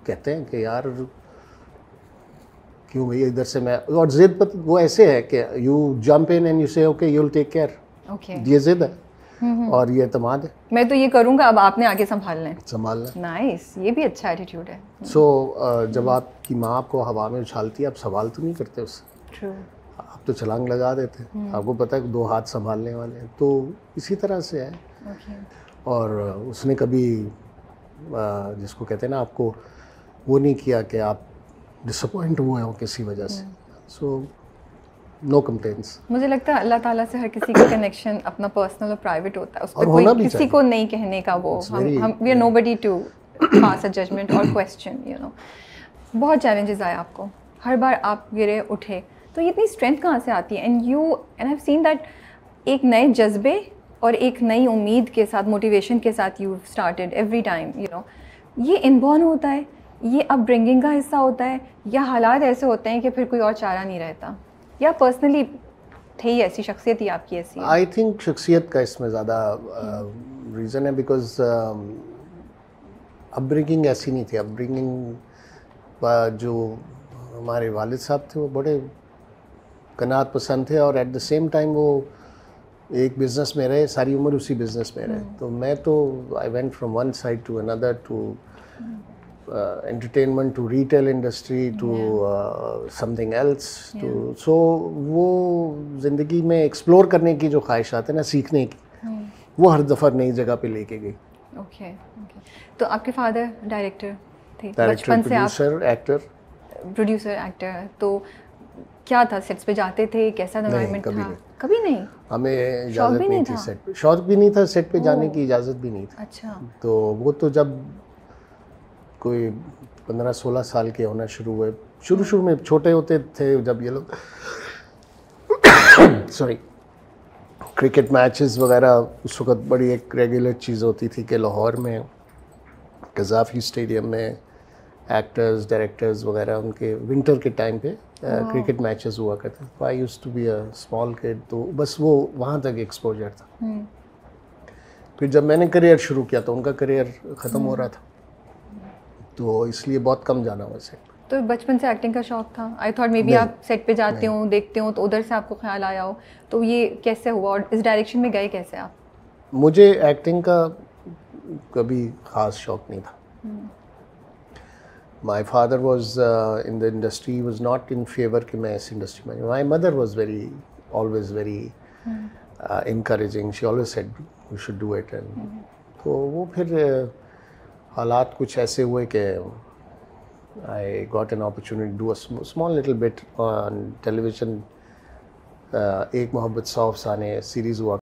कहते हैं कि यार क्यों भैया इधर से मैं, और जिद पर वो ऐसे है कि you jump in and you say okay you will take care, ये जिद है और ये तमाद है, मैं तो ये करूँगा, अब आपने आगे संभालना है। नाइस, ये भी अच्छा एटीट्यूड है। जब आपकी माँ आपको हवा में उछालती है, आप सवाल तो नहीं करते उससे, ट्रू, आप तो छलांग लगा देते हैं, आपको पता है 2 हाथ संभालने वाले हैं, तो इसी तरह से है। और उसने कभी जिसको कहते हैं ना, आपको वो नहीं किया कि आप डिसअपॉइंट हुए हो किसी वजह से, सो नो कंप्लेंट्स। मुझे लगता है अल्लाह ताला से हर किसी का कनेक्शन अपना पर्सनल और प्राइवेट होता है, उस पर कोई किसी को नहीं कहने का वो, हम we are nobody to pass a judgement और क्वेश्चन, यू नो। बहुत चैलेंजेस आए आपको, हर बार आप गिरे उठे, तो ये इतनी स्ट्रेंथ कहाँ से आती है? And I have seen that एक नए जज्बे और एक नई उम्मीद के साथ, मोटिवेशन के साथ you started every time, you know. ये इनबॉर्न होता है, ये अपब्रिंगिंग का हिस्सा होता है, या हालात ऐसे होते हैं कि फिर कोई और चारा नहीं रहता, या पर्सनली थे ही ऐसी, शख्सियत ही आपकी ऐसी है? आई थिंक शख्सियत का इसमें ज़्यादा रीज़न है, बिकॉज अपब्रिंगिंग ऐसी नहीं थी। अपब्रिंगिंग जो हमारे वालिद साहब थे वो बड़े कनात पसंद थे, और एट द सेम टाइम वो एक बिज़नेस में रहे, सारी उम्र उसी बिज़नेस में रहे। तो मैं तो I went from one side to another, to entertainment, to retail industry, to something else, to so वो ज़िंदगी में एक्सप्लोर करने की जो ख्वाहिशात है ना, सीखने की, वो हर दफ़ा नई जगह पे लेके गई। ओके। तो आपके फादर डायरेक्टर थे बचपन से? प्रोड्यूसर एक्टर, तो क्या था, सेट्स पे जाते थे, कैसा एनवायरनमेंट था? कभी नहीं। हमें इजाज़त नहीं थी सेट पे, शौक भी नहीं था, सेट पे जाने की इजाज़त भी नहीं थी। अच्छा। तो वो तो जब कोई 15-16 साल के होना शुरू हुए, शुरू में छोटे होते थे जब ये लोग सॉरी क्रिकेट मैचेस वगैरह, उस वक्त बड़ी एक रेगुलर चीज़ होती थी कि लाहौर में कज़ाफ़ी स्टेडियम में एक्टर्स, डायरेक्टर्स वगैरह उनके विंटर के टाइम पे क्रिकेट मैचेस हुआ करते थे। I used to be a small kid, तो बस वो वहाँ तक एक्सपोजर था। फिर जब मैंने करियर शुरू किया तो उनका करियर ख़त्म हो रहा था, तो इसलिए बहुत कम जाना हुआ सेट। तो बचपन से एक्टिंग का शौक था? आई थॉट मे बी आप सेट पे जाते हो, देखते हो, तो उधर से आपको ख्याल आया हो, तो ये कैसे हुआ और इस डायरेक्शन में गए कैसे आप? मुझे एक्टिंग का कभी ख़ास शौक नहीं था। My father was in the industry, was not in favor कि मैं इस इंडस्ट्री में। My mother was always very encouraging. She always said you should do it, and तो वो फिर हालात कुछ ऐसे हुए कि I got an opportunity to do a small little bit on television. एक मोहब्बत 100 अफ़साने सीरीज़ हुआ